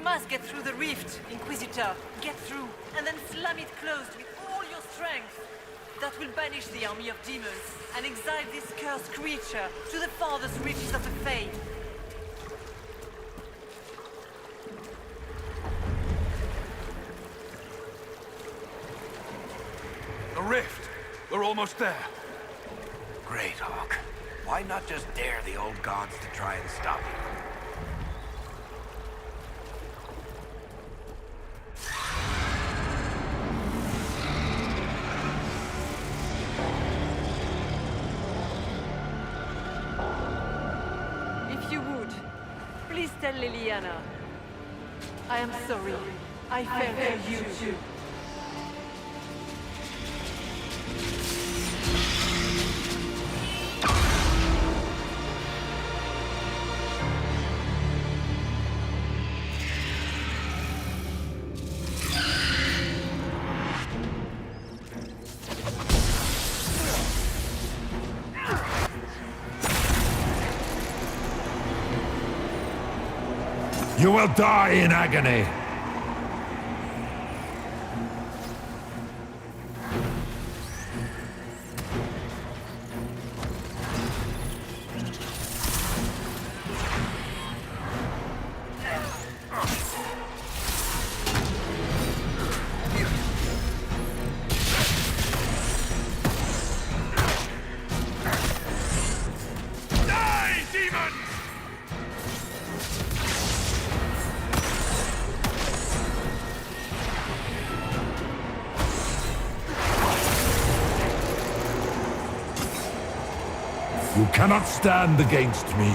must get through the rift, Inquisitor. Get through, and then slam it closed with all your strength. That will banish the army of demons, and exile this cursed creature to the farthest reaches of the Fae. The rift! We're almost there. Great, Hawke. Why not just dare the old gods to try and stop you? If you would, please tell Liliana. I am sorry. I fell for you too. You will die in agony. Die, demons! You cannot stand against me.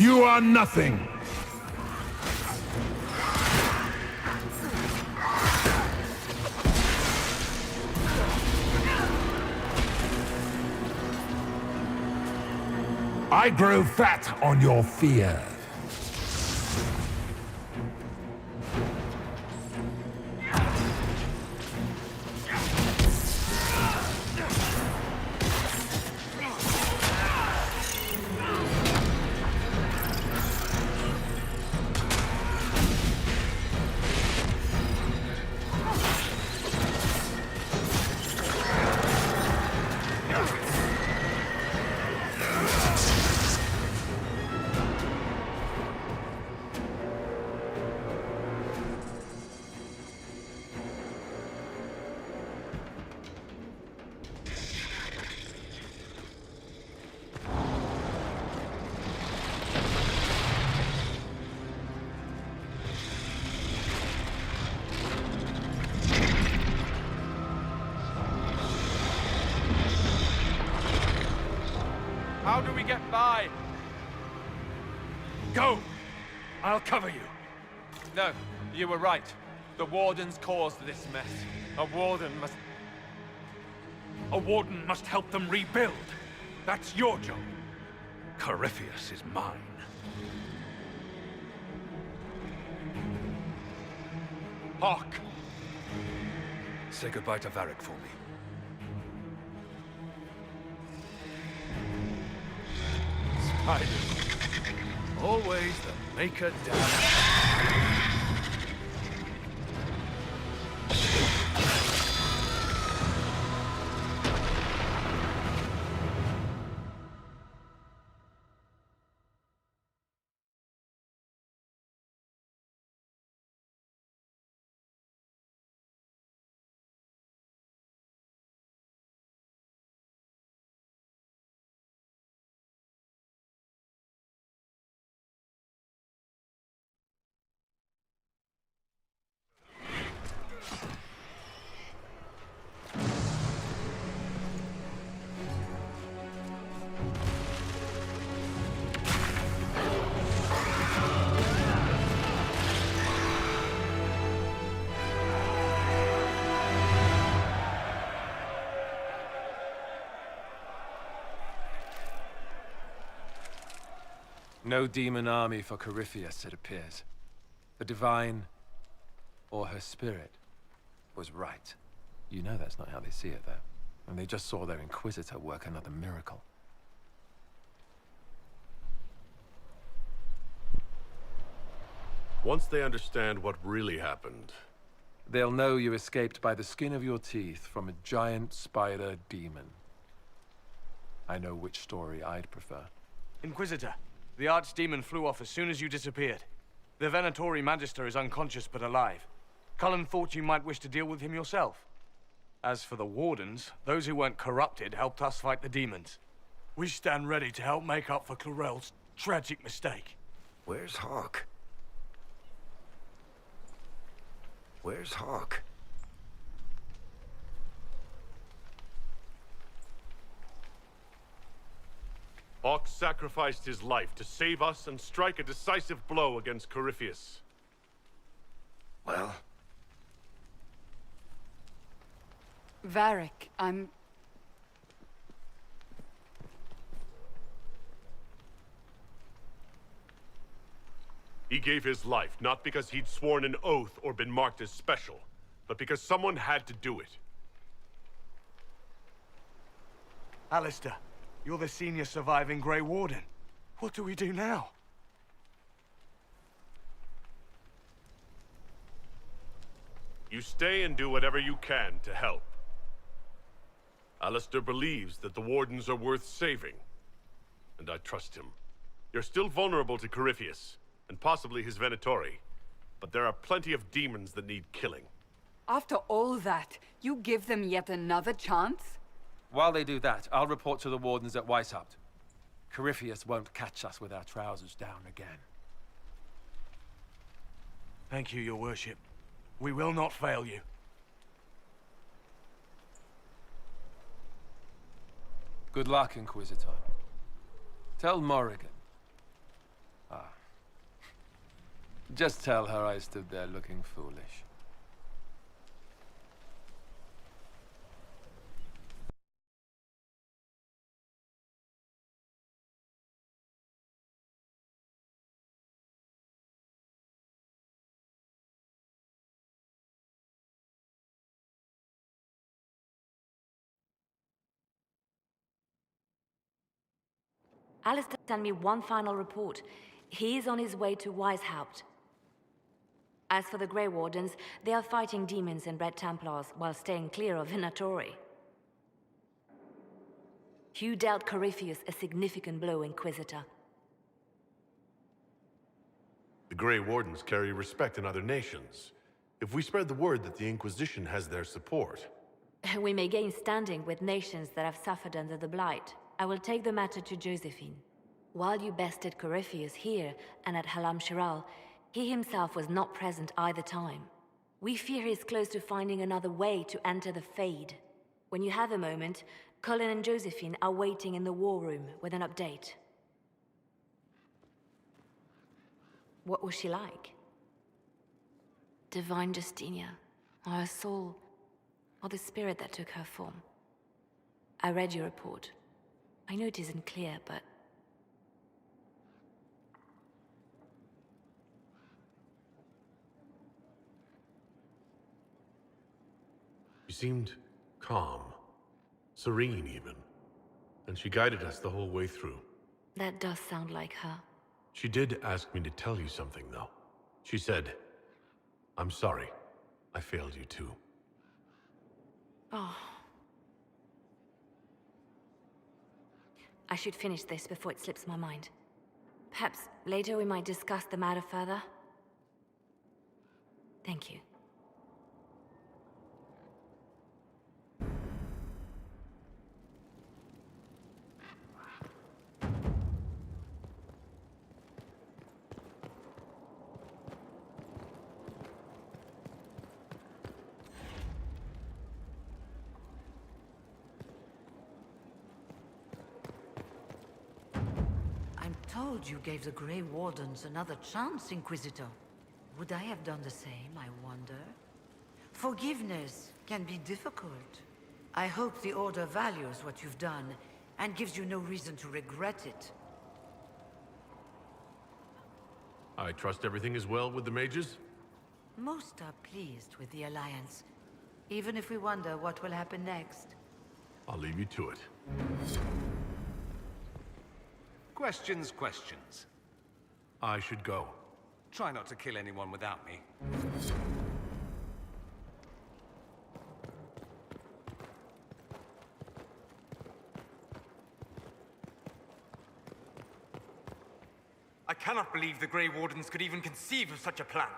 You are nothing. I grow fat on your fear. How do we get by? Go! I'll cover you. No, you were right. The Wardens caused this mess. A Warden must... A warden must help them rebuild. That's your job. Corypheus is mine. Hawke! Say goodbye to Varric for me. Spiders. Always the maker down. No demon army for Corypheus, it appears. The Divine, or her spirit, was right. You know that's not how they see it, though. And they just saw their Inquisitor work another miracle. Once they understand what really happened, They'll know you escaped by the skin of your teeth from a giant spider demon. I know which story I'd prefer. Inquisitor, the archdemon flew off as soon as you disappeared. The Venatori Magister is unconscious but alive. Cullen thought you might wish to deal with him yourself. As for the Wardens, those who weren't corrupted helped us fight the demons. We stand ready to help make up for Clarel's tragic mistake. Where's Hawke? Where's Hawke? Hawke sacrificed his life to save us and strike a decisive blow against Corypheus. Well, Varric, He gave his life not because he'd sworn an oath or been marked as special, but because someone had to do it. Alistair, you're the senior surviving Grey Warden. What do we do now? You stay and do whatever you can to help. Alistair believes that the Wardens are worth saving, and I trust him. You're still vulnerable to Corypheus, and possibly his Venatori, but there are plenty of demons that need killing. after all that, you give them yet another chance? While they do that, I'll report to the Wardens at Weishaupt. Corypheus won't catch us with our trousers down again. Thank you, your worship. We will not fail you. Good luck, Inquisitor. Tell Morrigan. Just tell her I stood there looking foolish. Alistair sent me one final report. He is on his way to Weishaupt. As for the Grey Wardens, they are fighting demons and Red Templars while staying clear of Venatori. You dealt Corypheus a significant blow, Inquisitor. The Grey Wardens carry respect in other nations. If we spread the word that the Inquisition has their support... We may gain standing with nations that have suffered under the Blight. I will take the matter to Josephine. While you bested Corypheus here and at Halam Shiral, he himself was not present either time. We fear he is close to finding another way to enter the Fade. When you have a moment, Colin and Josephine are waiting in the war room with an update. What was she like? Divine Justinia, or her soul, or the spirit that took her form. I read your report. I know it isn't clear, but... She seemed calm, serene even, and she guided us the whole way through. That does sound like her. She did ask me to tell you something, though. She said, "I'm sorry. I failed you too." Oh. I should finish this before it slips my mind. Perhaps later we might discuss the matter further. Thank you. I'm told you gave the Grey Wardens another chance, Inquisitor. Would I have done the same, I wonder? Forgiveness can be difficult. I hope the Order values what you've done and gives you no reason to regret it. I trust everything is well with the mages? Most are pleased with the Alliance, even if we wonder what will happen next. I'll leave you to it. Questions, questions. I should go. Try not to kill anyone without me. I cannot believe the Grey Wardens could even conceive of such a plan.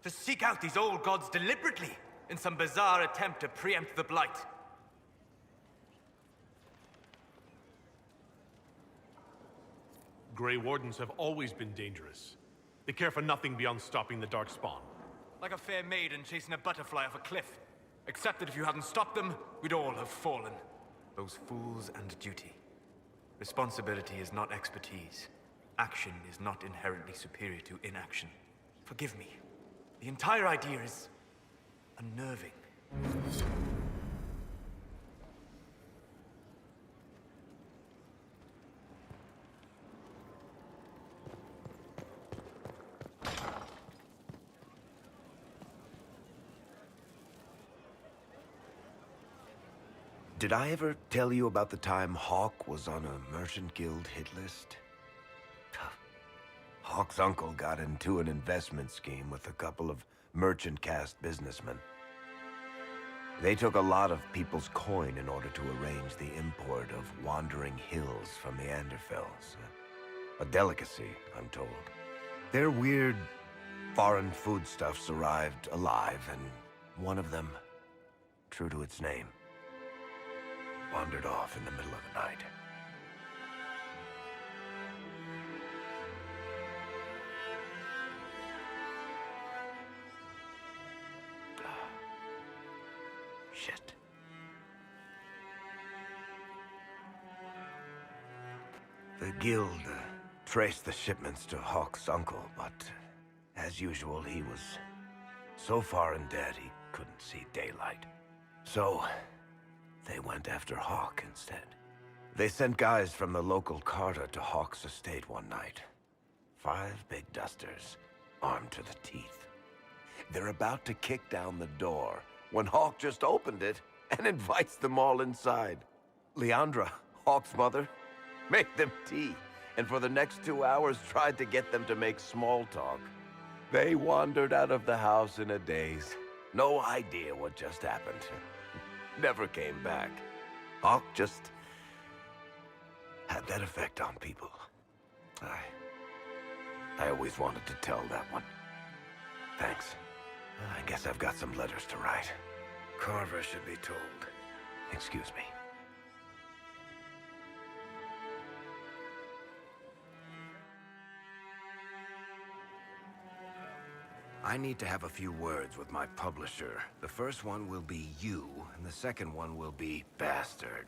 To seek out these old gods deliberately, in some bizarre attempt to preempt the Blight. Grey Wardens have always been dangerous. They care for nothing beyond stopping the Darkspawn. Like a fair maiden chasing a butterfly off a cliff. Except that if you hadn't stopped them, we'd all have fallen. Those fools and duty. Responsibility is not expertise. Action is not inherently superior to inaction. Forgive me. The entire idea is unnerving. Did I ever tell you about the time Hawke was on a Merchant Guild hit list? Hawke's uncle got into an investment scheme with a couple of merchant caste businessmen. They took a lot of people's coin in order to arrange the import of wandering hills from the Anderfells. A delicacy, I'm told. Their weird foreign foodstuffs arrived alive, and one of them, true to its name, wandered off in the middle of the night. Shit. The guild traced the shipments to Hawke's uncle, but as usual, he was so far in debt he couldn't see daylight. So they went after Hawke instead. They sent guys from the local carter to Hawke's estate one night. 5 big dusters, armed to the teeth. They're about to kick down the door when Hawke just opened it and invites them all inside. Leandra, Hawke's mother, made them tea, and for the next 2 hours tried to get them to make small talk. They wandered out of the house in a daze. No idea what just happened. Never came back. Hawke just had that effect on people. I always wanted to tell that one. Thanks. I guess I've got some letters to write. Carver should be told. Excuse me. I need to have a few words with my publisher. The first one will be you, and the second one will be Bastard.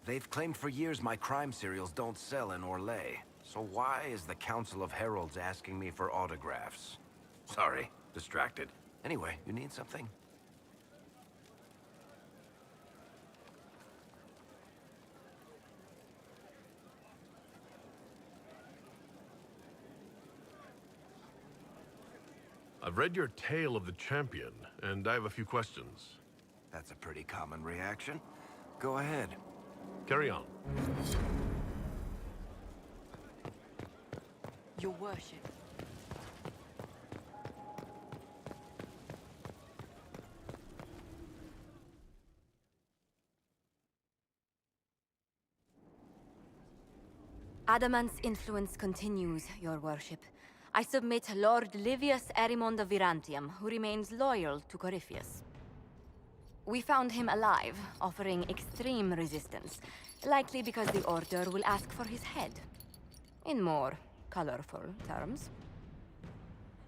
They've claimed for years my crime serials don't sell in Orlais. So why is the Council of Heralds asking me for autographs? Sorry, distracted. Anyway, you need something? I've read your tale of the champion, and I have a few questions. That's a pretty common reaction. Go ahead. Carry on. Your worship. Adamant's influence continues, your worship. I submit Lord Livius Erimond of Virantium, who remains loyal to Corypheus. We found him alive, offering extreme resistance, likely because the Order will ask for his head. In more colorful terms.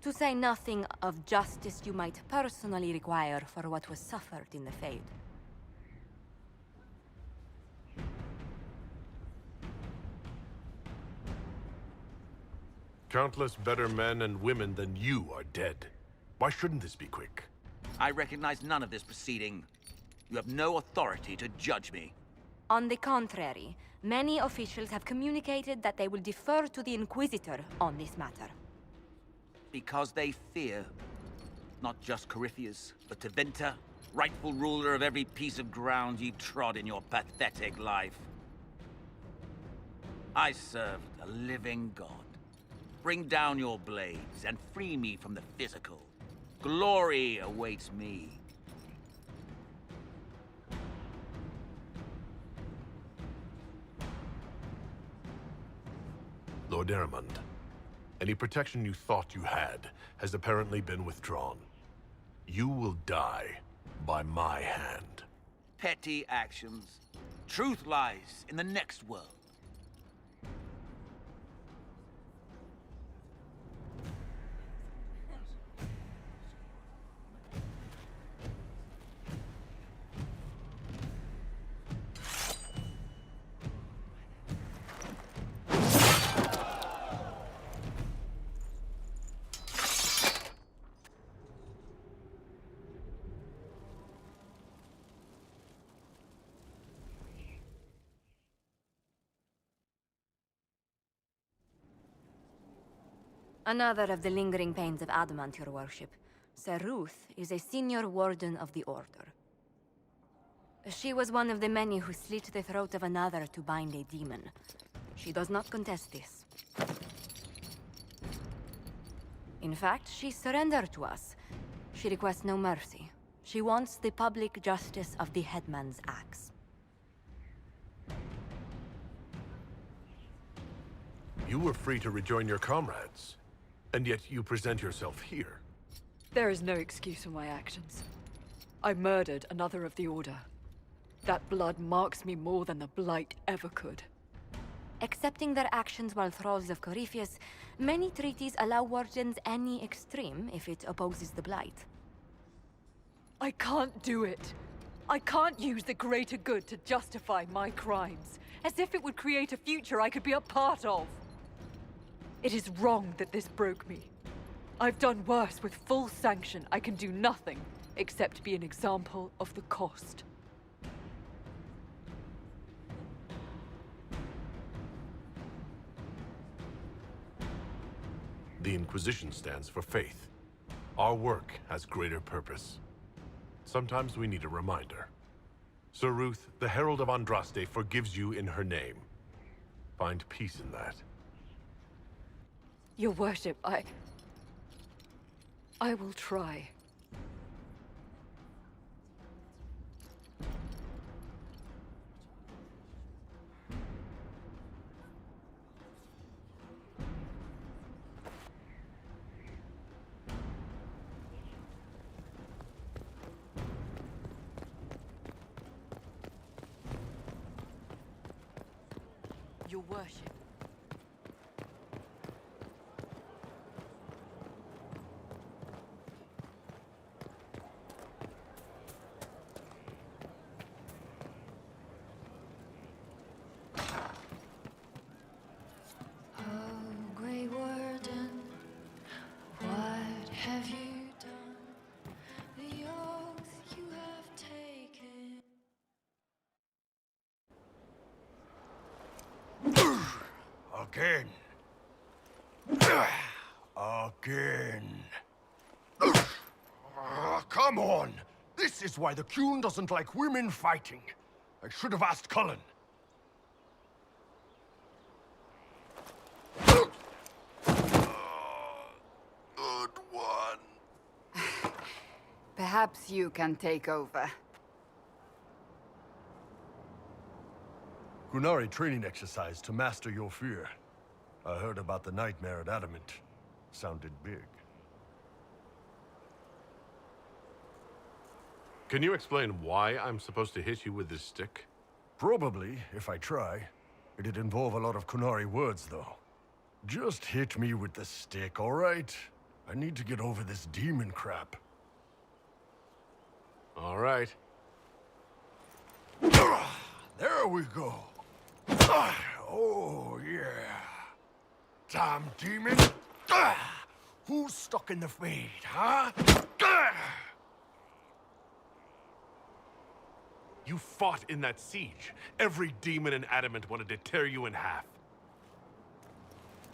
To say nothing of justice you might personally require for what was suffered in the Fade. Countless better men and women than you are dead. Why shouldn't this be quick? I recognize none of this proceeding. You have no authority to judge me. On the contrary, many officials have communicated that they will defer to the Inquisitor on this matter. Because they fear. Not just Corypheus, but Tevinter, rightful ruler of every piece of ground you've trod in your pathetic life. I serve a living god. Bring down your blades and free me from the physical. Glory awaits me. Lord Eramund, any protection you thought you had has apparently been withdrawn. You will die by my hand. Petty actions. Truth lies in the next world. Another of the lingering pains of adamant, your worship. Sir Ruth is a senior warden of the Order. She was one of the many who slit the throat of another to bind a demon. She does not contest this. In fact, she surrendered to us. She requests no mercy. She wants the public justice of the headman's axe. You were free to rejoin your comrades, and yet you present yourself here. There is no excuse for my actions. I murdered another of the Order. That blood marks me more than the Blight ever could. Accepting their actions while thralls of Corypheus, many treaties allow wardens any extreme if it opposes the Blight. I can't do it. I can't use the greater good to justify my crimes, as if it would create a future I could be a part of. It is wrong that this broke me. I've done worse with full sanction. I can do nothing except be an example of the cost. The Inquisition stands for faith. Our work has greater purpose. Sometimes we need a reminder. Sir Ruth, the Herald of Andraste, forgives you in her name. Find peace in that. Your worship, I will try. Your worship. Again. Again. Come on! This is why the Qun doesn't like women fighting. I should have asked Cullen. Good one. Perhaps you can take over. Qunari training exercise to master your fear. I heard about the nightmare at Adamant. Sounded big. Can you explain why I'm supposed to hit you with this stick? Probably, if I try. It'd involve a lot of Qunari words, though. Just hit me with the stick, all right? I need to get over this demon crap. All right. There we go. Oh, yeah. Damn demon. Who's stuck in the fade, huh? You fought in that siege. Every demon in Adamant wanted to tear you in half.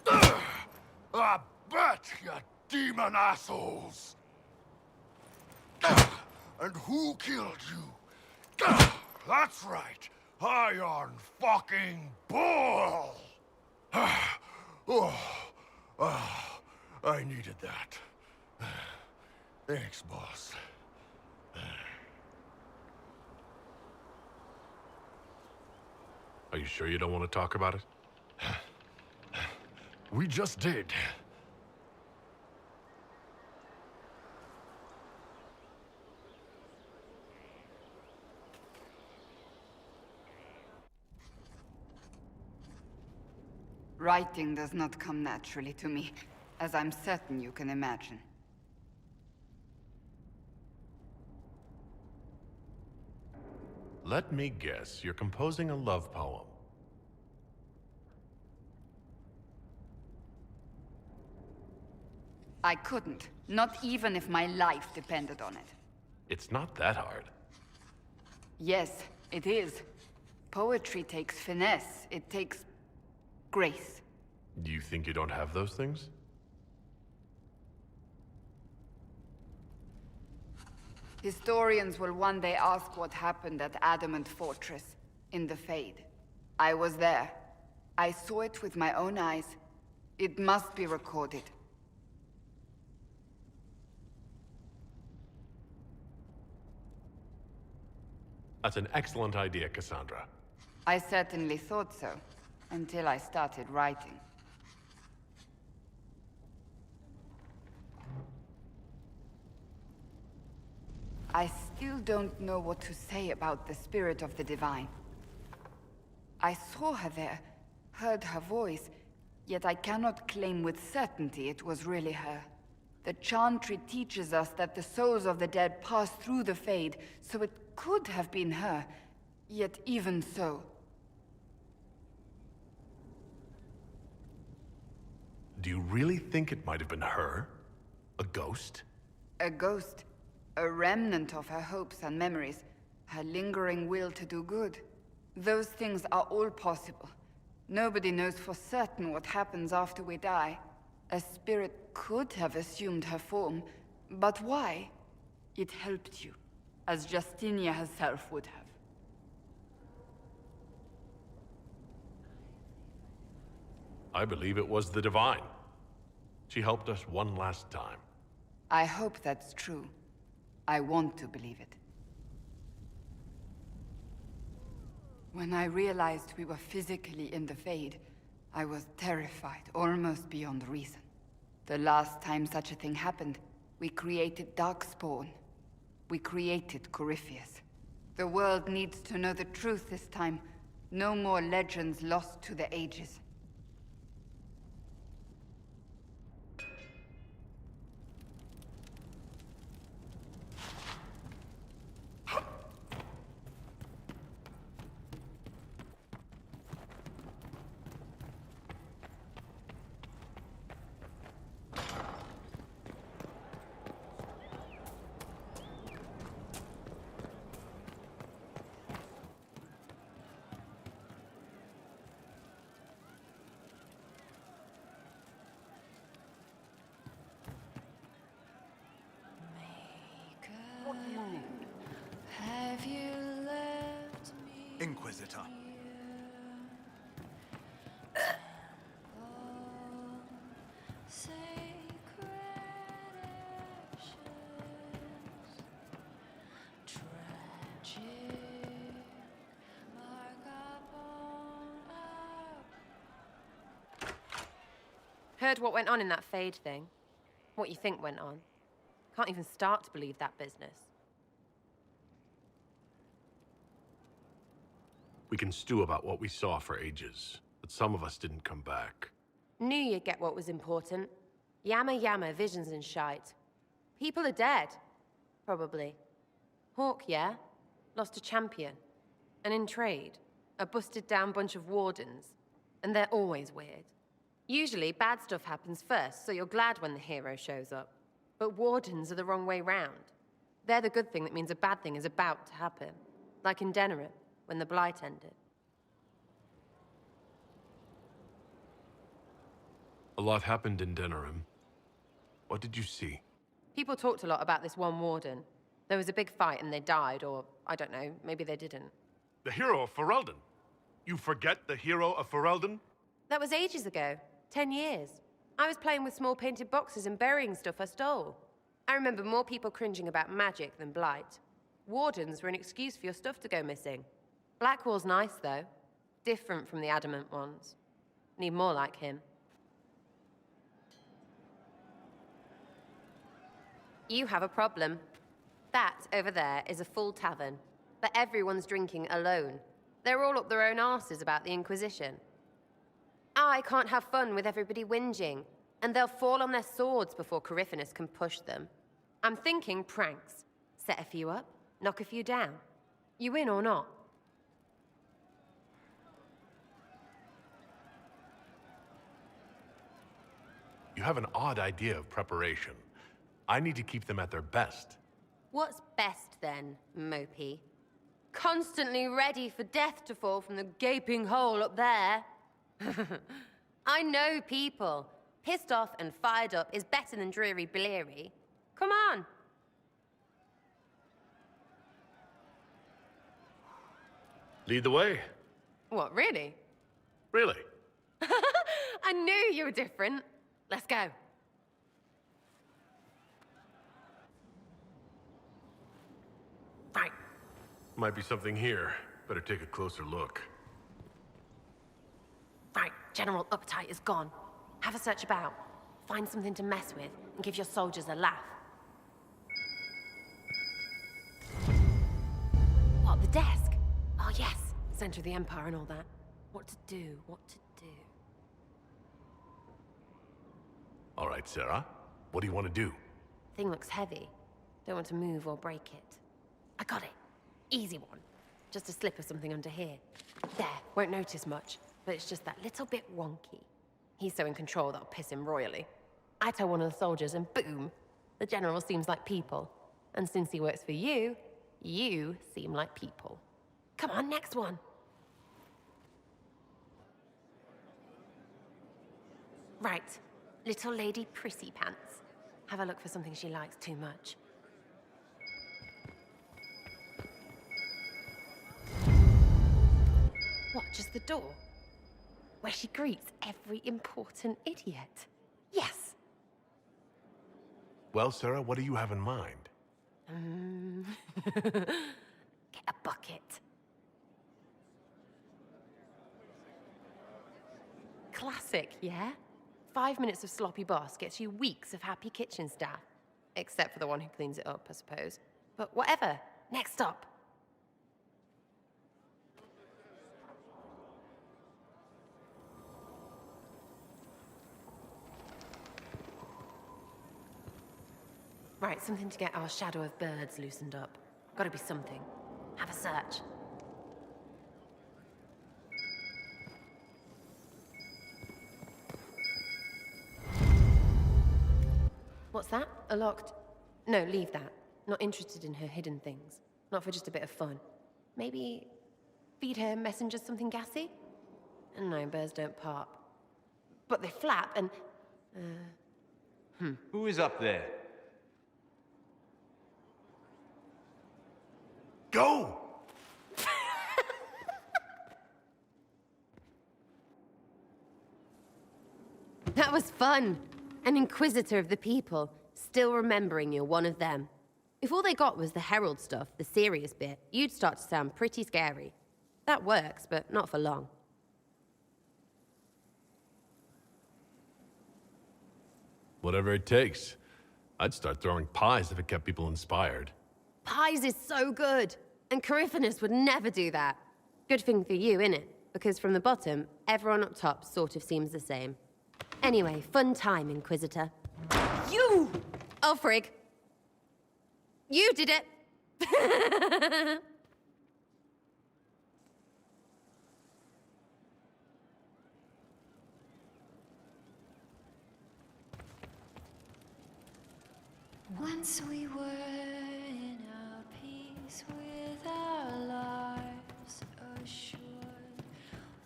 I bet, you demon assholes! And who killed you? That's right, Iron fucking Bull! I needed that. Thanks, boss. Are you sure you don't want to talk about it? We just did. Writing does not come naturally to me, as I'm certain you can imagine. Let me guess, you're composing a love poem. I couldn't, not even if my life depended on it. It's not that hard. Yes, it is. Poetry takes finesse, it takes grace. Do you think you don't have those things? Historians will one day ask what happened at Adamant Fortress, in the Fade. I was there. I saw it with my own eyes. It must be recorded. That's an excellent idea, Cassandra. I certainly thought so, until I started writing. I still don't know what to say about the spirit of the Divine. I saw her there, heard her voice, yet I cannot claim with certainty it was really her. The Chantry teaches us that the souls of the dead pass through the Fade, so it could have been her, yet even so. Do you really think it might have been her? A ghost? A ghost. A remnant of her hopes and memories. Her lingering will to do good. Those things are all possible. Nobody knows for certain what happens after we die. A spirit could have assumed her form, but why? It helped you, as Justinia herself would have. I believe it was the Divine. She helped us one last time. I hope that's true. I want to believe it. When I realized we were physically in the Fade, I was terrified, almost beyond reason. The last time such a thing happened, we created Darkspawn. We created Corypheus. The world needs to know the truth this time. No more legends lost to the ages. Have you left me? Inquisitor. Sacred ashes, tragic mark upon our... Heard what went on in that Fade thing? What you think went on? Can't even start to believe that business. We can stew about what we saw for ages, but some of us didn't come back. Knew you'd get what was important. Yamma, visions and shite. People are dead. Probably. Hawke, yeah? Lost a champion. And in trade, a busted down bunch of wardens. And they're always weird. Usually, bad stuff happens first, so you're glad when the hero shows up. But wardens are the wrong way round. They're the good thing that means a bad thing is about to happen. Like in Denerim, when the Blight ended. A lot happened in Denerim. What did you see? People talked a lot about this one warden. There was a big fight and they died, or I don't know, maybe they didn't. The hero of Ferelden. You forget the hero of Ferelden? That was ages ago. 10 years. I was playing with small painted boxes and burying stuff I stole. I remember more people cringing about magic than blight. Wardens were an excuse for your stuff to go missing. Blackwall's nice, though. Different from the adamant ones. Need more like him. You have a problem. That, over there, is a full tavern. But everyone's drinking alone. They're all up their own arses about the Inquisition. I can't have fun with everybody whinging, and they'll fall on their swords before Corypheus can push them. I'm thinking pranks. Set a few up, knock a few down. You in or not? You have an odd idea of preparation. I need to keep them at their best. What's best then, Mopey? Constantly ready for death to fall from the gaping hole up there. I know people. Pissed off and fired up is better than dreary bleary. Come on. Lead the way. What, really? Really? I knew you were different. Let's go. Right. Might be something here. Better take a closer look. Right, general uptight is gone. Have a search about. Find something to mess with and give your soldiers a laugh. What, the desk? Oh yes, center of the Empire and all that. What to do, what to do. All right, Sarah. What do you want to do? Thing looks heavy. Don't want to move or break it. I got it. Easy one. Just a slip of something under here. There, won't notice much, but it's just that little bit wonky. He's so in control that'll piss him royally. I tell one of the soldiers and boom, the general seems like people. And since he works for you, you seem like people. Come on, next one. Right, little lady prissy pants. Have a look for something she likes too much. What, just the door? Where she greets every important idiot. Yes! Well, Sarah, what do you have in mind? Get a bucket. Classic, yeah? 5 minutes of sloppy boss gets you weeks of happy kitchen staff. Except for the one who cleans it up, I suppose. But whatever. Next up. Right, something to get our shadow of birds loosened up. Gotta be something. Have a search. What's that? A locked... No, leave that. Not interested in her hidden things. Not for just a bit of fun. Maybe... feed her messengers something gassy? No, birds don't pop. But they flap and... Who is up there? Go! That was fun. An inquisitor of the people, still remembering you're one of them. If all they got was the herald stuff, the serious bit, you'd start to sound pretty scary. That works, but not for long. Whatever it takes. I'd start throwing pies if it kept people inspired. Pies is so good, and Corypheus would never do that. Good thing for you, innit? Because from the bottom, everyone up top sort of seems the same. Anyway, fun time, Inquisitor. You! Oh, frig. You did it! Once we were in our peace with our lives assured.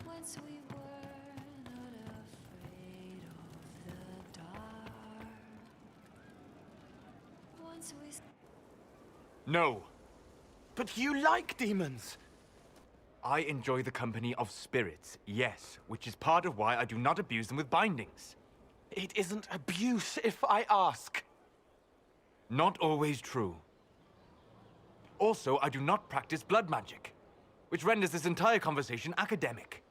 Once we were not afraid of the dark. once we... No. But you like demons! I enjoy the company of spirits, yes, which is part of why I do not abuse them with bindings. It isn't abuse if I ask. Not always true. Also, I do not practice blood magic, which renders this entire conversation academic.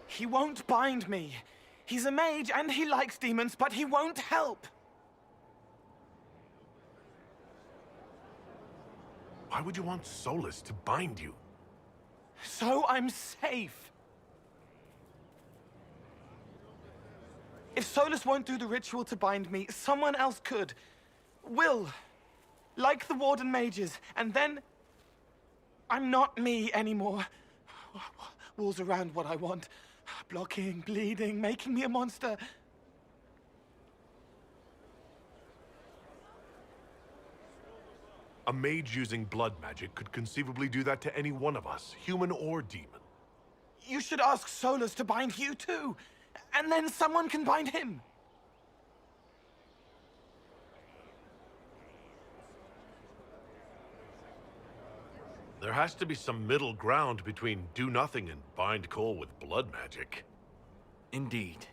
He won't bind me. He's a mage and he likes demons, but he won't help. Why would you want Solus to bind you? So I'm safe. If Solus won't do the ritual to bind me, someone else could. Will. Like the Warden mages. And then... I'm not me anymore. Walls around what I want. Blocking, bleeding, making me a monster. A mage using blood magic could conceivably do that to any one of us, human or demon. You should ask Solus to bind you too. And then someone can bind him. There has to be some middle ground between do nothing and bind Cole with blood magic. Indeed.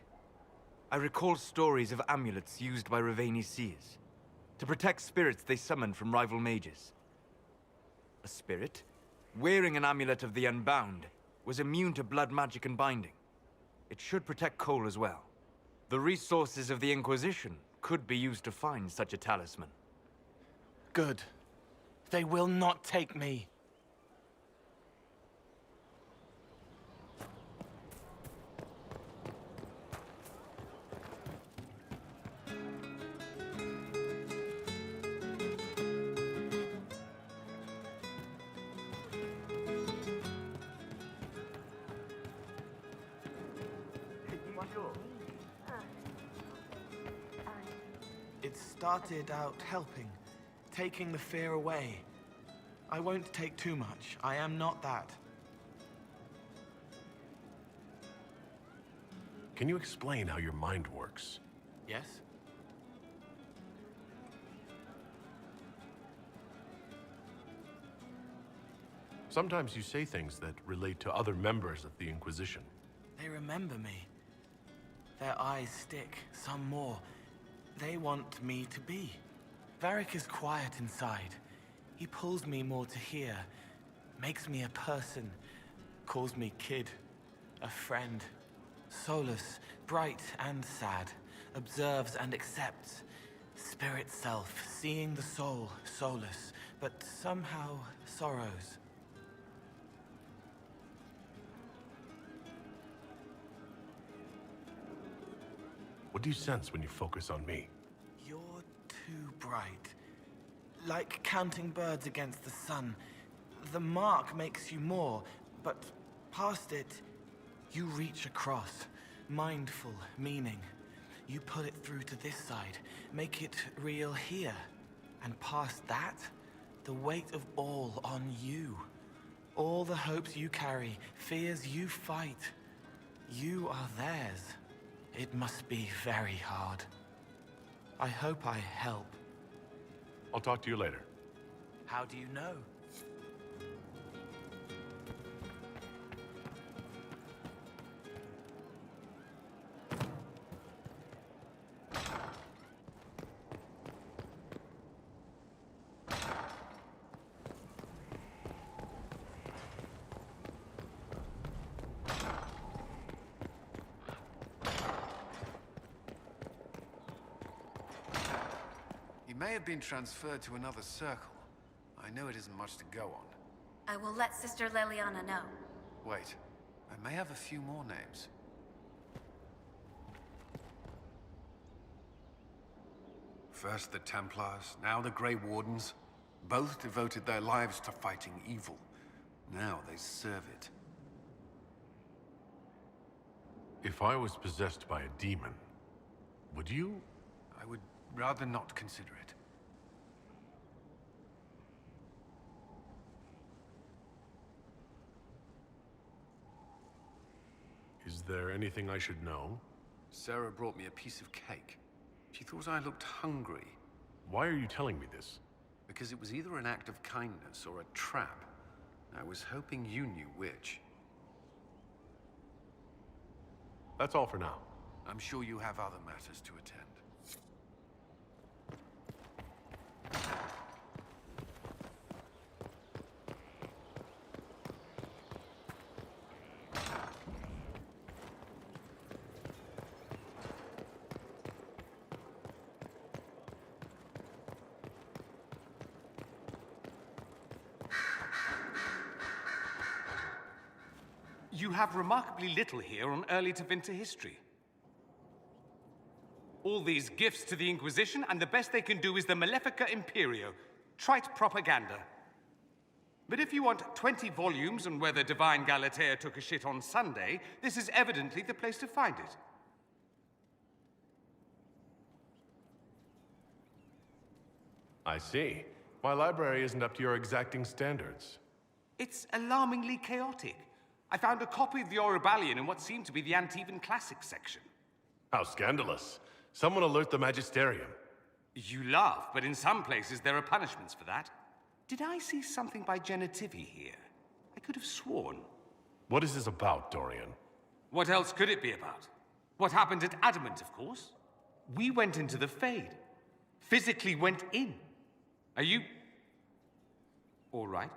I recall stories of amulets used by Raveni seers to protect spirits they summoned from rival mages. A spirit, wearing an amulet of the Unbound, was immune to blood magic and binding. It should protect Cole as well. The resources of the Inquisition could be used to find such a talisman. Good. They will not take me. It started out helping, taking the fear away. I won't take too much. I am not that. Can you explain how your mind works? Yes? Sometimes you say things that relate to other members of the Inquisition. They remember me. Their eyes stick, some more. They want me to be. Varric is quiet inside. He pulls me more to hear, makes me a person, calls me kid, a friend. Solus, bright and sad, observes and accepts. Spirit self, seeing the soul, Solus, but somehow sorrows. What do you sense when you focus on me? You're too bright. Like counting birds against the sun. The mark makes you more, but past it, you reach across. Mindful meaning. You pull it through to this side, make it real here. And past that, the weight of all on you. All the hopes you carry, fears you fight. You are theirs. It must be very hard. I hope I help. I'll talk to you later. How do you know? May have been transferred to another circle. I know it isn't much to go on. I will let Sister Leliana know. Wait, I may have a few more names. First the Templars, now the Grey Wardens. Both devoted their lives to fighting evil. Now they serve it. If I was possessed by a demon, would you? I would rather not consider it. Is there anything I should know? Sarah brought me a piece of cake. She thought I looked hungry. Why are you telling me this? Because it was either an act of kindness or a trap. I was hoping you knew which. That's all for now. I'm sure you have other matters to attend. You have remarkably little here on early Tevinter history. All these gifts to the Inquisition, and the best they can do is the Malefica Imperio. Trite propaganda. But if you want 20 volumes on whether Divine Galatea took a shit on Sunday, this is evidently the place to find it. I see. My library isn't up to your exacting standards. It's alarmingly chaotic. I found a copy of the Oribalian in what seemed to be the Antivan Classics section. How scandalous. Someone alert the Magisterium. You laugh, but in some places there are punishments for that. Did I see something by Genitivi here? I could have sworn. What is this about, Dorian? What else could it be about? What happened at Adamant, of course. We went into the Fade. Physically went in. Are you... all right?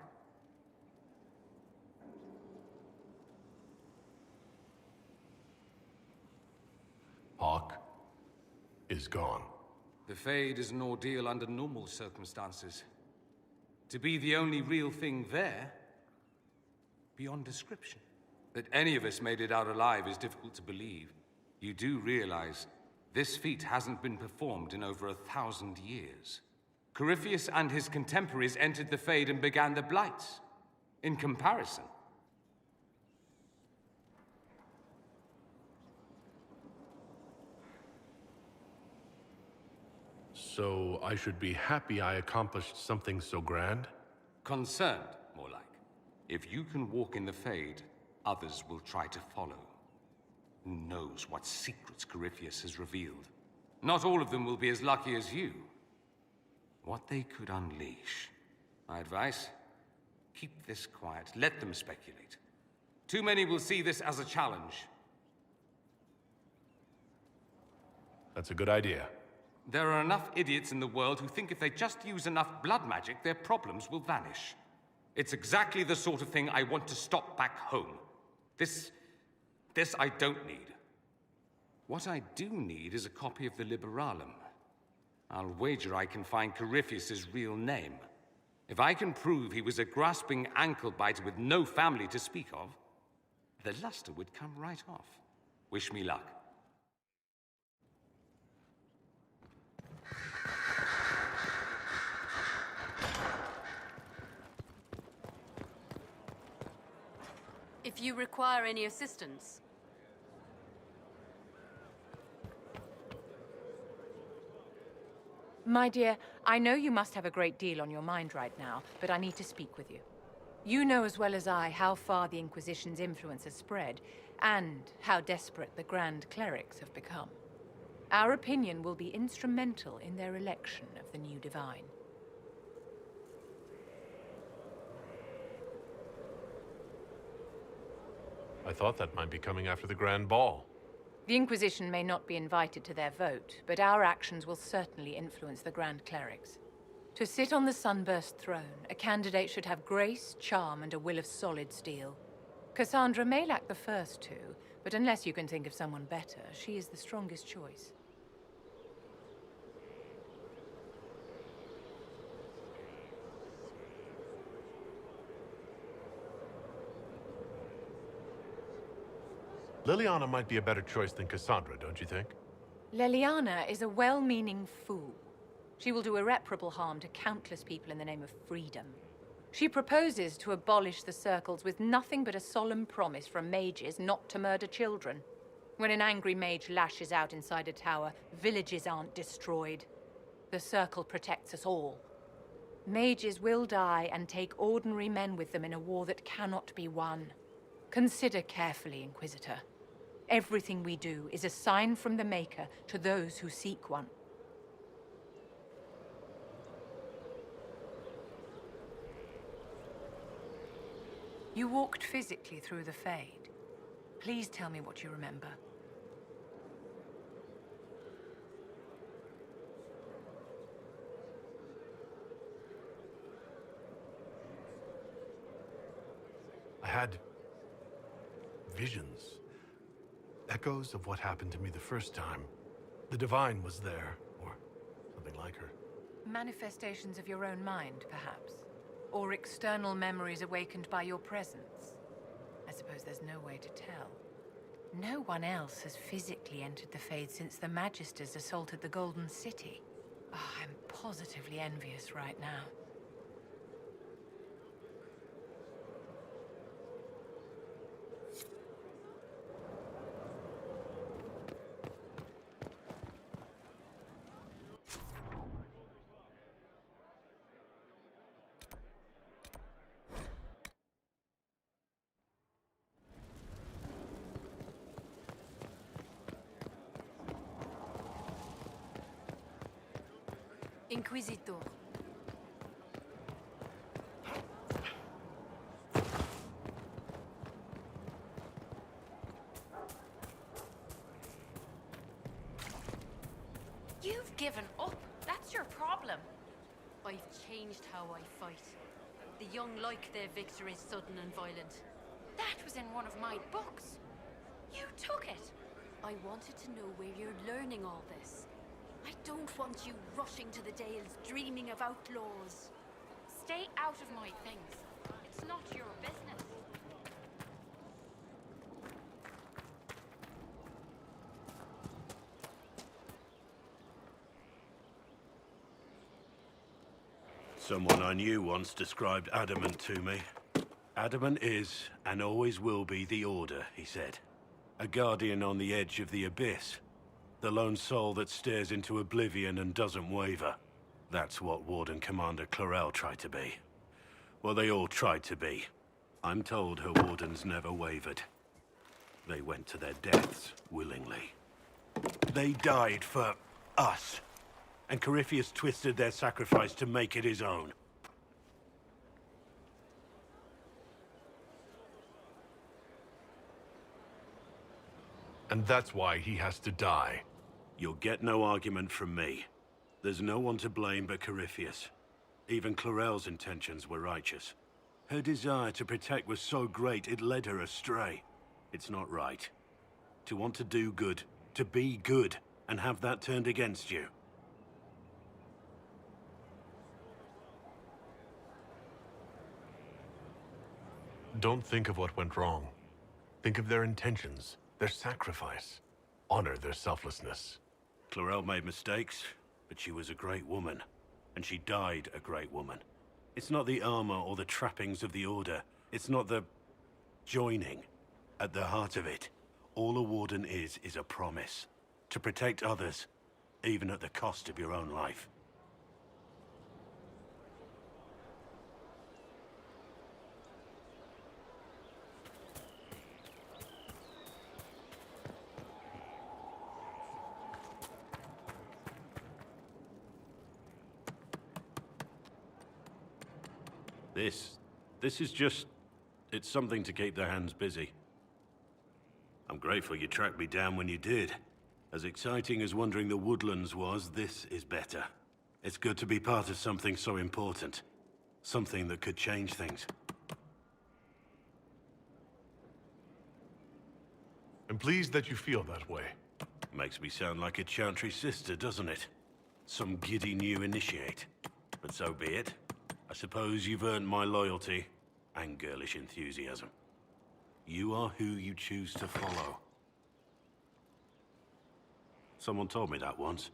Hawke is gone. The Fade is an ordeal under normal circumstances. To be the only real thing there, beyond description. That any of us made it out alive is difficult to believe. You do realize this feat hasn't been performed in over 1,000 years. Corypheus and his contemporaries entered the Fade and began the Blights. In comparison, So I should be happy I accomplished something so grand? concerned, more like. If you can walk in the Fade, others will try to follow. Who knows what secrets Corypheus has revealed? Not all of them will be as lucky as you. What they could unleash. My advice? Keep this quiet. Let them speculate. Too many will see this as a challenge. That's a good idea. There are enough idiots in the world who think if they just use enough blood magic, their problems will vanish. It's exactly the sort of thing I want to stop back home. This I don't need. What I do need is a copy of the Liberalum. I'll wager I can find Corypheus's real name. If I can prove he was a grasping ankle-biter with no family to speak of, the luster would come right off. Wish me luck. If you require any assistance. My dear, I know you must have a great deal on your mind right now, but I need to speak with you. You know as well as I how far the Inquisition's influence has spread, and how desperate the Grand Clerics have become. Our opinion will be instrumental in their election of the new Divine. I thought that might be coming after the Grand Ball. The Inquisition may not be invited to their vote, but our actions will certainly influence the Grand Clerics. To sit on the Sunburst throne, a candidate should have grace, charm, and a will of solid steel. Cassandra may lack the first two, but unless you can think of someone better, she is the strongest choice. Liliana might be a better choice than Cassandra, don't you think? Leliana is a well-meaning fool. She will do irreparable harm to countless people in the name of freedom. She proposes to abolish the circles with nothing but a solemn promise from mages not to murder children. When an angry mage lashes out inside a tower, villages aren't destroyed. The circle protects us all. Mages will die and take ordinary men with them in a war that cannot be won. Consider carefully, Inquisitor. Everything we do is a sign from the Maker to those who seek one. You walked physically through the Fade. Please tell me what you remember. I had visions. Echoes of what happened to me the first time. The Divine was there, or something like her. Manifestations of your own mind, perhaps? Or external memories awakened by your presence? I suppose there's no way to tell. No one else has physically entered the Fade since the Magisters assaulted the Golden City. Oh, I'm positively envious right now. Inquisitor. You've given up. That's your problem. I've changed how I fight. The young like their victories sudden and violent. That was in one of my books. You took it. I wanted to know where you're learning all this. I don't want you rushing to the Dales dreaming of outlaws. Stay out of my things. It's not your business. Someone I knew once described Adamant to me. Adamant is, and always will be, the Order, he said. A guardian on the edge of the abyss. The lone soul that stares into oblivion and doesn't waver. That's what Warden Commander Clarel tried to be. Well, they all tried to be. I'm told her wardens never wavered. They went to their deaths willingly. They died for us. And Corypheus twisted their sacrifice to make it his own. And that's why he has to die. You'll get no argument from me. There's no one to blame but Corypheus. Even Clarel's intentions were righteous. Her desire to protect was so great it led her astray. It's not right. To want to do good, to be good, and have that turned against you. Don't think of what went wrong. Think of their intentions, their sacrifice. Honor their selflessness. Clarel made mistakes, but she was a great woman. And she died a great woman. It's not the armor or the trappings of the Order. It's not the joining. At the heart of it, all a Warden is a promise. To protect others, even at the cost of your own life. This is just... it's something to keep their hands busy. I'm grateful you tracked me down when you did. As exciting as wandering the woodlands was, this is better. It's good to be part of something so important. Something that could change things. I'm pleased that you feel that way. Makes me sound like a Chantry sister, doesn't it? Some giddy new initiate. But so be it. I suppose you've earned my loyalty and girlish enthusiasm. You are who you choose to follow. Someone told me that once.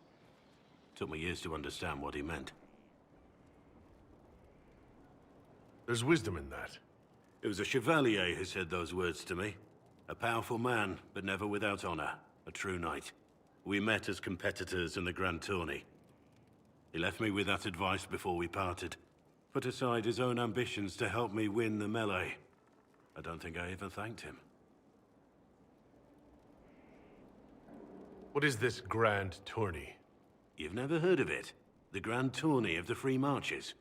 Took me years to understand what he meant. There's wisdom in that. It was a chevalier who said those words to me. A powerful man, but never without honor. A true knight. We met as competitors in the Grand Tourney. He left me with that advice before we parted. Put aside his own ambitions to help me win the melee. I don't think I even thanked him. What is this Grand Tourney? You've never heard of it? The Grand Tourney of the Free Marches.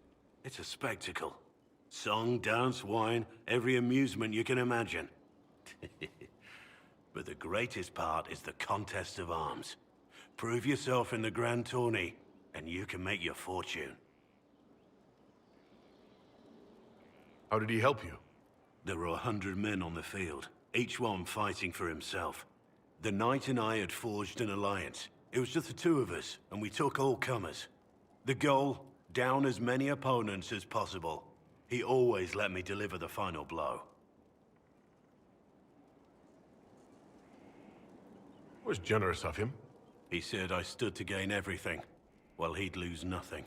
It's a spectacle. Song, dance, wine, every amusement you can imagine. But the greatest part is the contest of arms. Prove yourself in the grand tourney, and you can make your fortune. How did he help you? There were 100 men on the field, each one fighting for himself. The knight and I had forged an alliance. It was just the two of us, and we took all comers. The goal, down as many opponents as possible. He always let me deliver the final blow. It was generous of him. He said I stood to gain everything, while he'd lose nothing.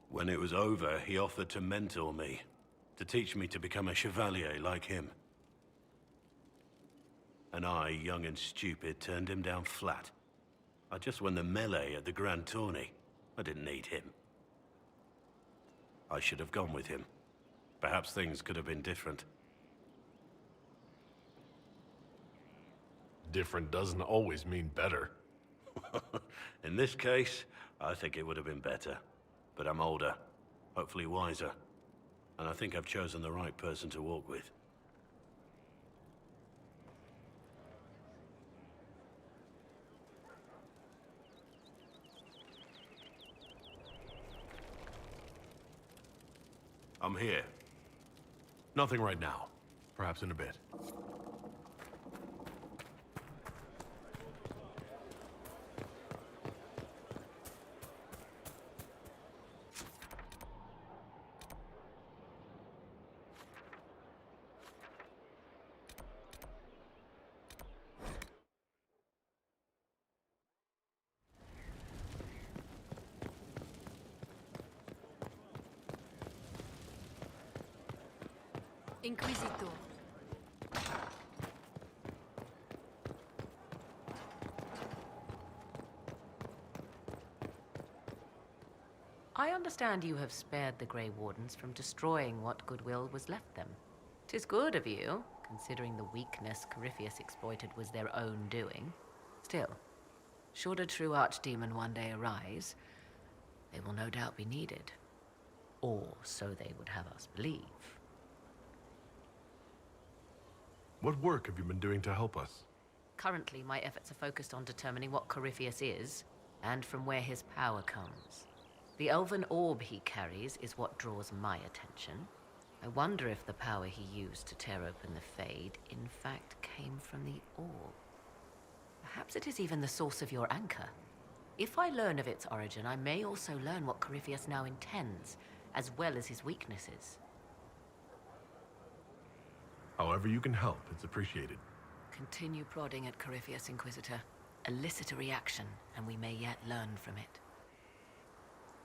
When it was over, he offered to mentor me, to teach me to become a chevalier like him. And I, young and stupid, turned him down flat. I just won the melee at the grand tourney. I didn't need him. I should have gone with him. Perhaps things could have been different. Different doesn't always mean better. In this case, I think it would have been better. But I'm older, hopefully wiser. And I think I've chosen the right person to walk with. I'm here. Nothing right now. Perhaps in a bit. Inquisitor. I understand you have spared the Grey Wardens from destroying what goodwill was left them. 'Tis good of you, considering the weakness Corypheus exploited was their own doing. Still, should a true archdemon one day arise, they will no doubt be needed. Or so they would have us believe. What work have you been doing to help us? Currently, my efforts are focused on determining what Corypheus is, and from where his power comes. The elven orb he carries is what draws my attention. I wonder if the power he used to tear open the Fade, in fact, came from the orb. Perhaps it is even the source of your anchor. If I learn of its origin, I may also learn what Corypheus now intends, as well as his weaknesses. However you can help, it's appreciated. Continue prodding at Corypheus, Inquisitor. Elicit a reaction, and we may yet learn from it.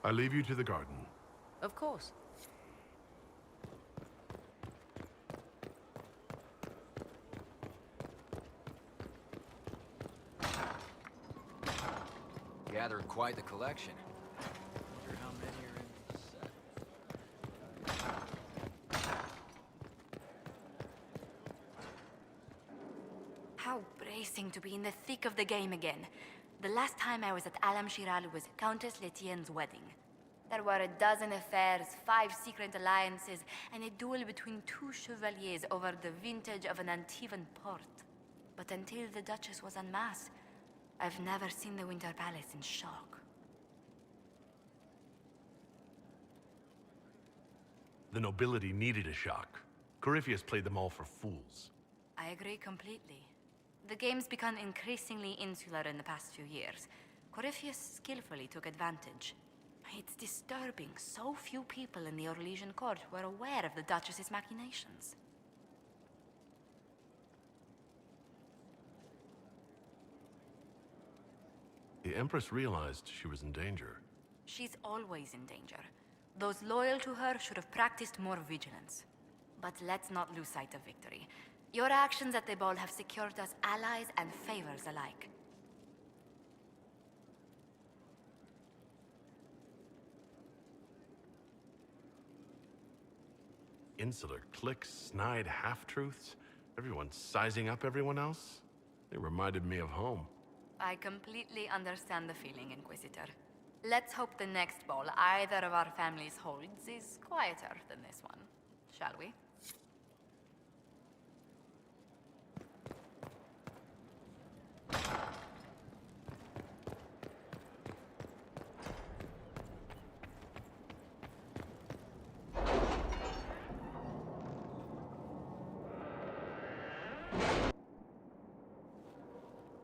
I leave you to the garden. Of course. Gathered quite the collection. Wonder how many are in the set. How bracing to be in the thick of the game again. The last time I was at Alam Shiral was Countess Letienne's wedding. There were a dozen affairs, 5 secret alliances, and a duel between 2 chevaliers over the vintage of an Antivan port. But until the Duchess was unmasked, I've never seen the Winter Palace in shock. The nobility needed a shock. Corypheus played them all for fools. I agree completely. The game's become increasingly insular in the past few years. Corypheus skillfully took advantage. It's disturbing so few people in the Orlesian court were aware of the Duchess's machinations. The Empress realized she was in danger. She's always in danger. Those loyal to her should have practiced more vigilance. But let's not lose sight of victory. Your actions at the ball have secured us allies and favors alike. Insular cliques, snide half-truths, everyone sizing up everyone else. They reminded me of home. I completely understand the feeling, Inquisitor. Let's hope the next ball either of our families holds is quieter than this one, shall we?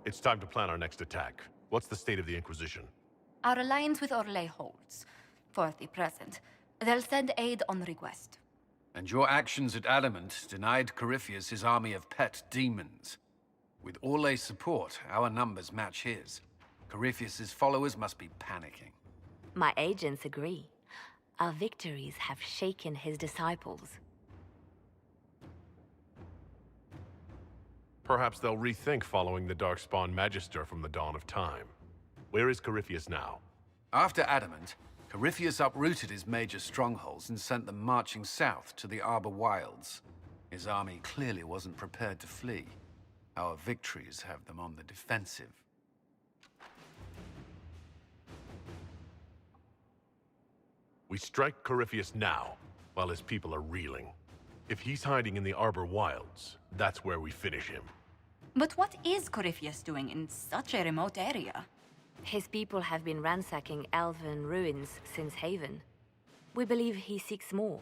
It's time to plan our next attack. What's the state of the Inquisition? Our alliance with Orlais holds. For the present. They'll send aid on request. And your actions at Adamant denied Corypheus his army of pet demons. With Orlay's support, our numbers match his. Corypheus's followers must be panicking. My agents agree. Our victories have shaken his disciples. Perhaps they'll rethink following the Darkspawn Magister from the dawn of time. Where is Corypheus now? After Adamant, Corypheus uprooted his major strongholds and sent them marching south to the Arbor Wilds. His army clearly wasn't prepared to flee. Our victories have them on the defensive. We strike Corypheus now, while his people are reeling. If he's hiding in the Arbor Wilds, that's where we finish him. But what is Corypheus doing in such a remote area? His people have been ransacking elven ruins since Haven. We believe he seeks more.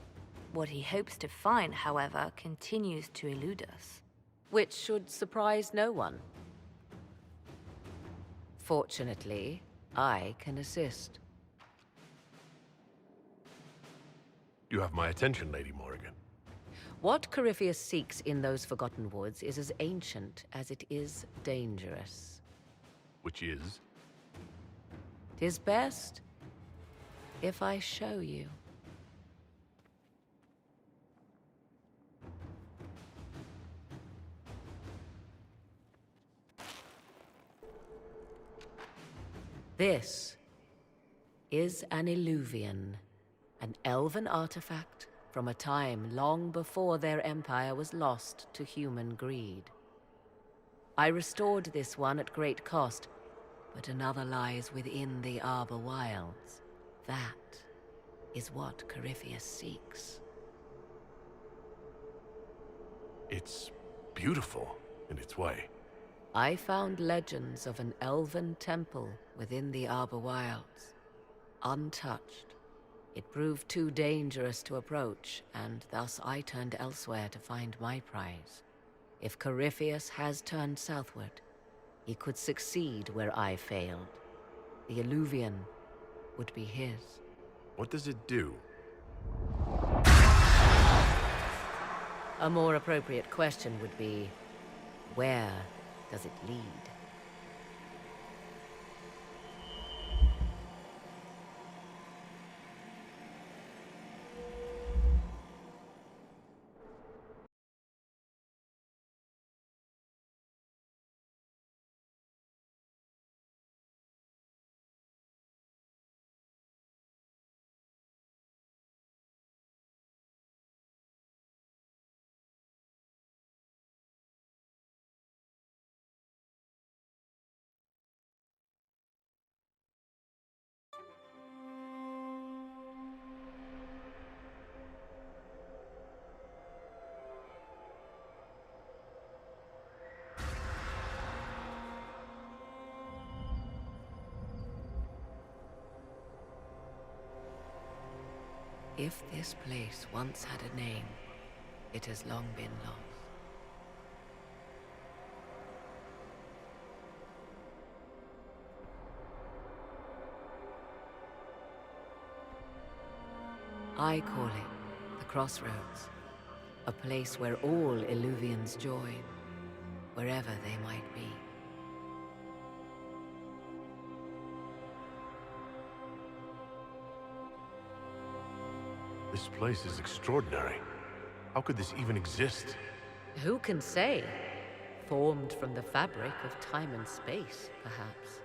What he hopes to find, however, continues to elude us. Which should surprise no one. Fortunately, I can assist. You have my attention, Lady Morrigan. What Corypheus seeks in those Forgotten Woods is as ancient as it is dangerous. Which is? 'Tis best if I show you. This is an Illuvian, an elven artifact from a time long before their empire was lost to human greed. I restored this one at great cost, but another lies within the Arbor Wilds. That is what Corypheus seeks. It's beautiful in its way. I found legends of an elven temple within the Arbor Wilds, untouched. It proved too dangerous to approach, and thus I turned elsewhere to find my prize. If Corypheus has turned southward, he could succeed where I failed. The Illuvian would be his. What does it do? A more appropriate question would be, where does it lead? If this place once had a name, it has long been lost. I call it the Crossroads, a place where all Illuvians join, wherever they might be. This place is extraordinary. How could this even exist? Who can say? Formed from the fabric of time and space, perhaps.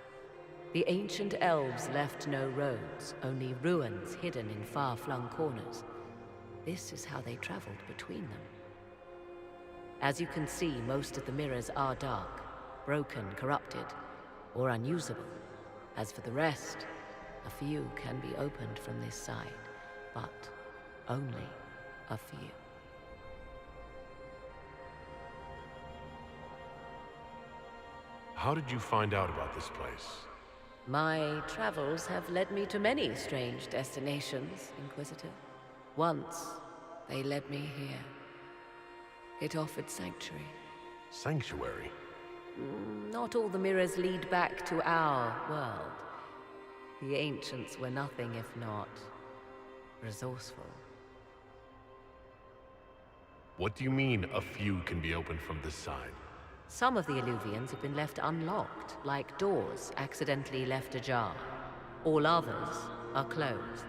The ancient elves left no roads, only ruins hidden in far-flung corners. This is how they traveled between them. As you can see, most of the mirrors are dark, broken, corrupted, or unusable. As for the rest, a few can be opened from this side, but only a few. How did you find out about this place? My travels have led me to many strange destinations, Inquisitor. Once, they led me here. It offered sanctuary. Sanctuary? Not all the mirrors lead back to our world. The ancients were nothing if not resourceful. What do you mean, a few can be opened from this side? Some of the Illuvians have been left unlocked, like doors accidentally left ajar. All others are closed.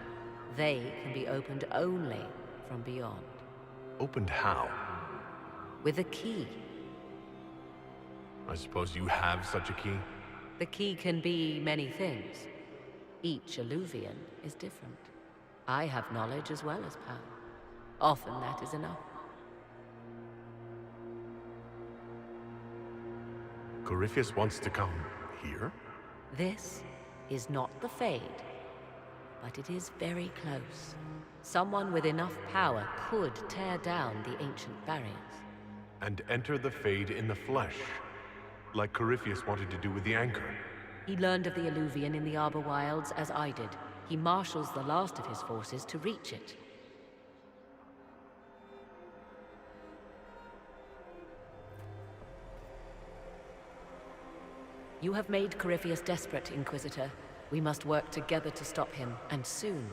They can be opened only from beyond. Opened how? With a key. I suppose you have such a key? The key can be many things. Each Illuvian is different. I have knowledge as well as power. Often that is enough. Corypheus wants to come here? This is not the Fade, but it is very close. Someone with enough power could tear down the ancient barriers. And enter the Fade in the flesh, like Corypheus wanted to do with the Anchor. He learned of the Illuvian in the Arbor Wilds as I did. He marshals the last of his forces to reach it. You have made Corypheus desperate, Inquisitor. We must work together to stop him, and soon.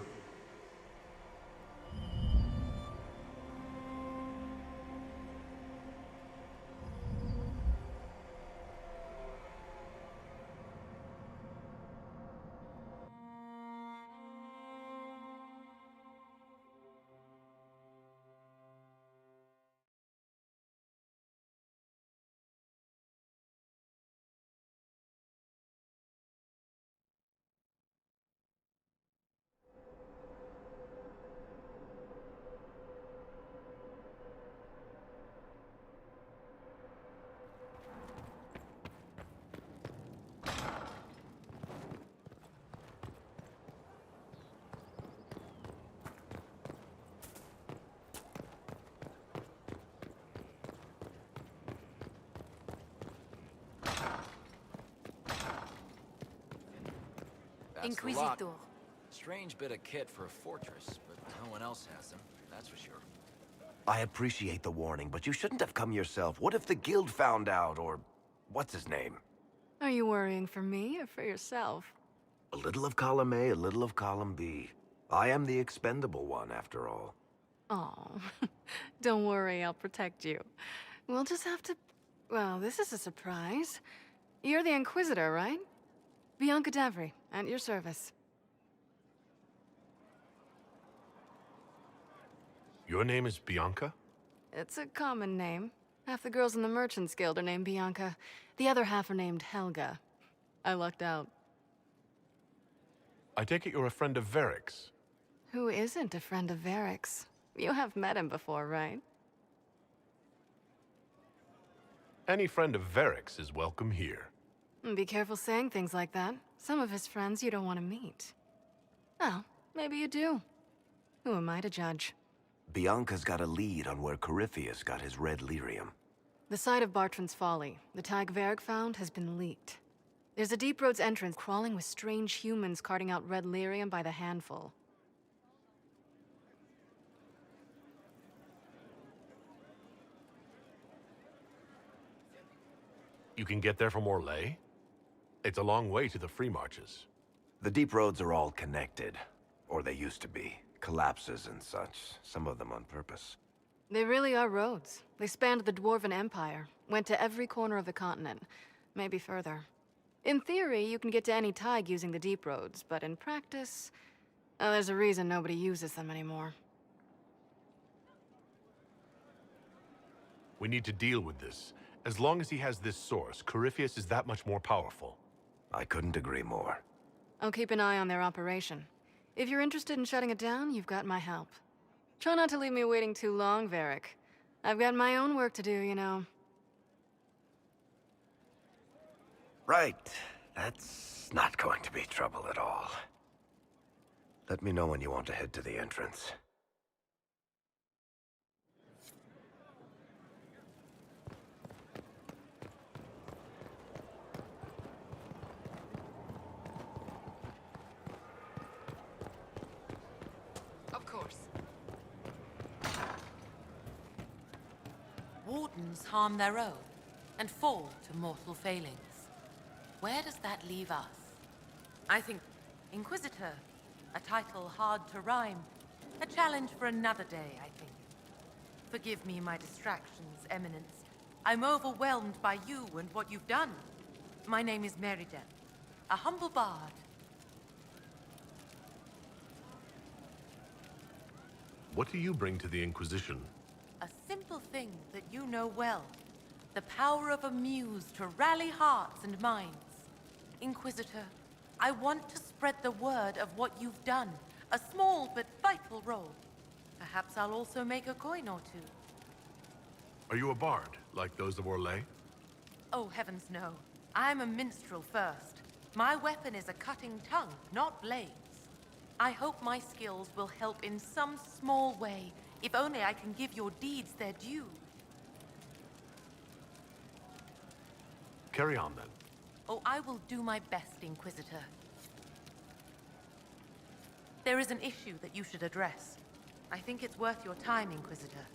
That's the Inquisitor. lock. Strange bit of kit for a fortress, but no one else has them, that's for sure. I appreciate the warning, but you shouldn't have come yourself. What if the guild found out, or what's his name? Are you worrying for me or for yourself? A little of column A, a little of column B. I am the expendable one, after all. Oh, don't worry, I'll protect you. We'll just have to... Well, this is a surprise. You're the Inquisitor, right? Bianca Davry, at your service. Your name is Bianca? It's a common name. Half the girls in the Merchants Guild are named Bianca. The other half are named Helga. I lucked out. I take it you're a friend of Varric's. Who isn't a friend of Varric's? You have met him before, right? Any friend of Varric's is welcome here. Be careful saying things like that. Some of his friends you don't want to meet. Well, maybe you do. Who am I to judge? Bianca's got a lead on where Corypheus got his red lyrium. The site of Bartran's Folly, the tag Varric found, has been leaked. There's a Deep Roads entrance crawling with strange humans carting out red lyrium by the handful. You can get there from Orlais? It's a long way to the Free Marches. The deep roads are all connected. Or they used to be. Collapses and such. Some of them on purpose. They really are roads. They spanned the Dwarven Empire, went to every corner of the continent, maybe further. In theory, you can get to any tag using the deep roads, but in practice, there's a reason nobody uses them anymore. We need to deal with this. As long as he has this source, Corypheus is that much more powerful. I couldn't agree more. I'll keep an eye on their operation. If you're interested in shutting it down, you've got my help. Try not to leave me waiting too long, Varric. I've got my own work to do, you know. Right. That's not going to be trouble at all. Let me know when you want to head to the entrance. humans harm their own and fall to mortal failings. Where does that leave us? I think Inquisitor, a title hard to rhyme, a challenge for another day, I think. Forgive me my distractions, Eminence. I'm overwhelmed by you and what you've done. My name is Meriden, a humble bard. What do you bring to the Inquisition? A simple thing that you know well. The power of a muse to rally hearts and minds. Inquisitor, I want to spread the word of what you've done. A small but vital role. Perhaps I'll also make a coin or two. Are you a bard, like those of Orlais? Oh, heavens no. I'm a minstrel first. My weapon is a cutting tongue, not blades. I hope my skills will help in some small way, if only I can give your deeds their due. Carry on, then. Oh, I will do my best, Inquisitor. There is an issue that you should address. I think it's worth your time, Inquisitor.